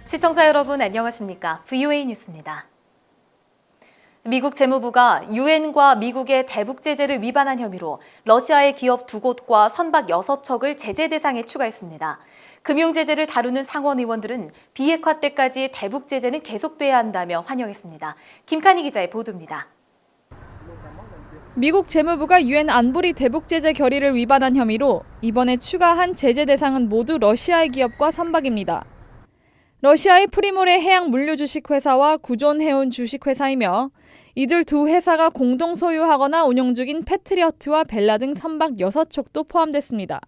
시청자 여러분 안녕하십니까? VOA 뉴스입니다. 미국 재무부가 유엔과 미국의 대북 제재를 위반한 혐의로 러시아의 기업 2곳과 선박 6척을 제재 대상에 추가했습니다. 금융 제재를 다루는 상원 의원들은 비핵화 때까지 대북 제재는 계속돼야 한다며 환영했습니다. 김칸희 기자의 보도입니다. 미국 재무부가 유엔 안보리 대북 제재 결의를 위반한 혐의로 이번에 추가한 제재 대상은 모두 러시아의 기업과 선박입니다. 러시아의 프리모레 해양 물류 주식 회사와 구존 해운 주식 회사이며 이들 두 회사가 공동 소유하거나 운영 중인 패트리어트와 벨라 등 선박 6척도 포함됐습니다.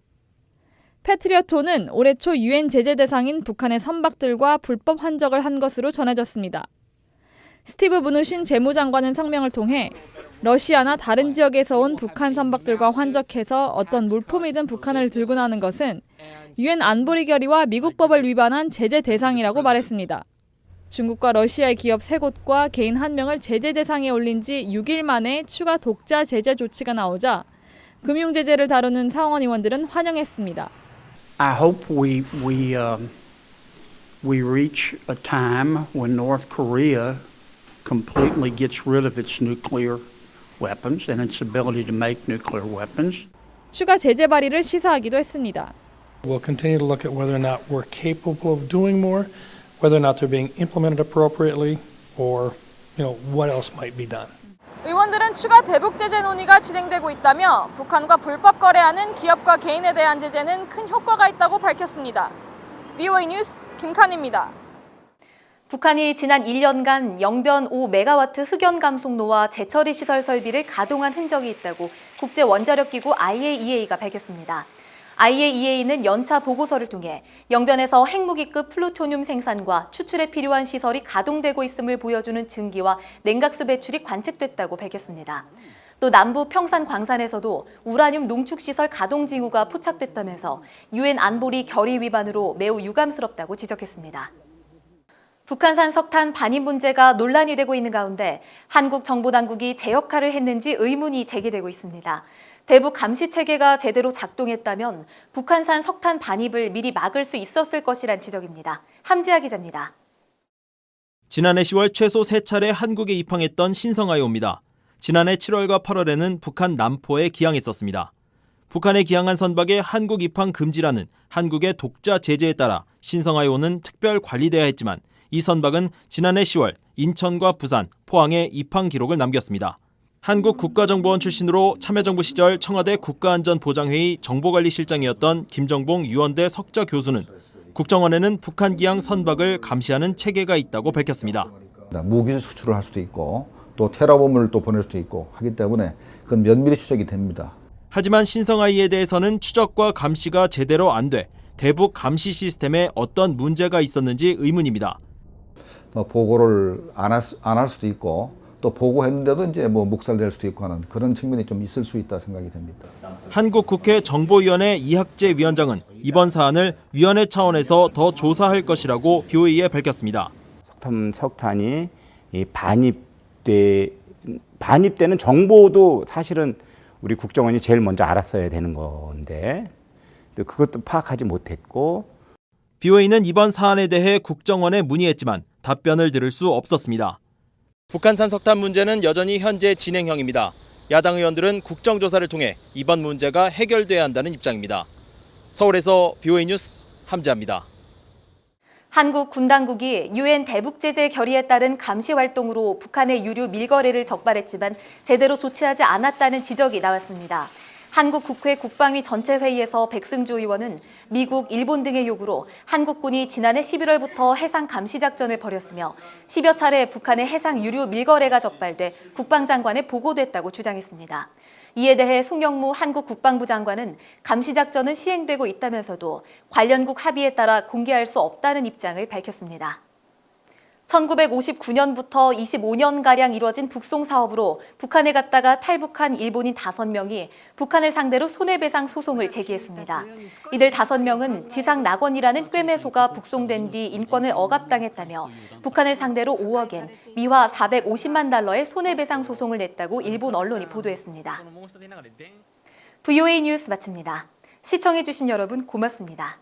패트리어트는 올해 초 유엔 제재 대상인 북한의 선박들과 불법 환적을 한 것으로 전해졌습니다. 스티브 무누신 재무장관은 성명을 통해 러시아나 다른 지역에서 온 북한 선박들과 환적해서 어떤 물품이든 북한을 들고 나는 것은 유엔 안보리 결의와 미국 법을 위반한 제재 대상이라고 말했습니다. 중국과 러시아의 기업 3곳과 개인 1명을 제재 대상에 올린 지 6일 만에 추가 독자 제재 조치가 나오자 금융 제재를 다루는 상원 의원들은 환영했습니다. I hope we reach a time when North Korea completely gets rid of its nuclear weapons and its ability to make nuclear weapons. 추가 제재 발의를 시사하기도 했습니다. We'll continue to look at whether or not we're capable of doing more, whether or not they're being implemented appropriately, or what else might be done. 의원들은 추가 대북 제재 논의가 진행되고 있다며 북한과 불법 거래하는 기업과 개인에 대한 제재는 큰 효과가 있다고 밝혔습니다. VOA 뉴스 김칸희입니다. 북한이 지난 1년간 영변 5메가와트 흑연 감속로와 재처리 시설 설비를 가동한 흔적이 있다고 국제원자력기구 IAEA가 밝혔습니다. IAEA는 연차 보고서를 통해 영변에서 핵무기급 플루토늄 생산과 추출에 필요한 시설이 가동되고 있음을 보여주는 증기와 냉각수 배출이 관측됐다고 밝혔습니다. 또 남부 평산 광산에서도 우라늄 농축시설 가동 징후가 포착됐다면서 유엔 안보리 결의 위반으로 매우 유감스럽다고 지적했습니다. 북한산 석탄 반입 문제가 논란이 되고 있는 가운데 한국 정보당국이 제 역할을 했는지 의문이 제기되고 있습니다. 대북 감시 체계가 제대로 작동했다면 북한산 석탄 반입을 미리 막을 수 있었을 것이란 지적입니다. 함지아 기자입니다. 지난해 10월 최소 3차례 한국에 입항했던 신성아이오입니다. 지난해 7월과 8월에는 북한 남포에 기항했었습니다. 북한에 기항한 선박의 한국 입항 금지라는 한국의 독자 제재에 따라 신성아이오는 특별 관리돼야 했지만 이 선박은 지난해 10월 인천과 부산, 포항에 입항 기록을 남겼습니다. 한국 국가정보원 출신으로 참여정부 시절 청와대 국가안전보장회의 정보관리실장이었던 김정봉 유언대 석좌 교수는 국정원에는 북한 기항 선박을 감시하는 체계가 있다고 밝혔습니다. 무기 수출을 할 수도 있고 또 테러범을 또 보낼 수도 있고 하기 때문에 그건 면밀히 추적이 됩니다. 하지만 신성아이에 대해서는 추적과 감시가 제대로 안 돼 대북 감시 시스템에 어떤 문제가 있었는지 의문입니다. 보고를 안 할 수도 있고 또 보고했는데도 이제 묵살될 수도 있고 하는 그런 측면이 좀 있을 수 있다 생각이 됩니다. 한국 국회 정보위원회 이학재 위원장은 이번 사안을 위원회 차원에서 더 조사할 것이라고 VOA에 밝혔습니다. 석탄이 반입되는 정보도 사실은 우리 국정원이 제일 먼저 알았어야 되는 건데 그것도 파악하지 못했고. VOA는 이번 사안에 대해 국정원에 문의했지만 답변을 들을 수 없었습니다. 북한산 석탄 문제는 여전히 현재 진행형입니다. 야당 의원들은 국정조사를 통해 이번 문제가 해결돼야 한다는 입장입니다. 서울에서 VOA 뉴스 함지아입니다. 한국 군 당국이 유엔 대북 제재 결의에 따른 감시 활동으로 북한의 유류 밀거래를 적발했지만 제대로 조치하지 않았다는 지적이 나왔습니다. 한국 국회 국방위 전체 회의에서 백승주 의원은 미국, 일본 등의 요구로 한국군이 지난해 11월부터 해상 감시 작전을 벌였으며 10여 차례 북한의 해상 유류 밀거래가 적발돼 국방장관에 보고됐다고 주장했습니다. 이에 대해 송영무 한국 국방부 장관은 감시 작전은 시행되고 있다면서도 관련국 합의에 따라 공개할 수 없다는 입장을 밝혔습니다. 1959년부터 25년가량 이뤄진 북송 사업으로 북한에 갔다가 탈북한 일본인 5명이 북한을 상대로 손해배상 소송을 제기했습니다. 이들 5명은 지상 낙원이라는 꿰매소가 북송된 뒤 인권을 억압당했다며 북한을 상대로 5억엔, 미화 450만 달러의 손해배상 소송을 냈다고 일본 언론이 보도했습니다. VOA 뉴스 마칩니다. 시청해주신 여러분 고맙습니다.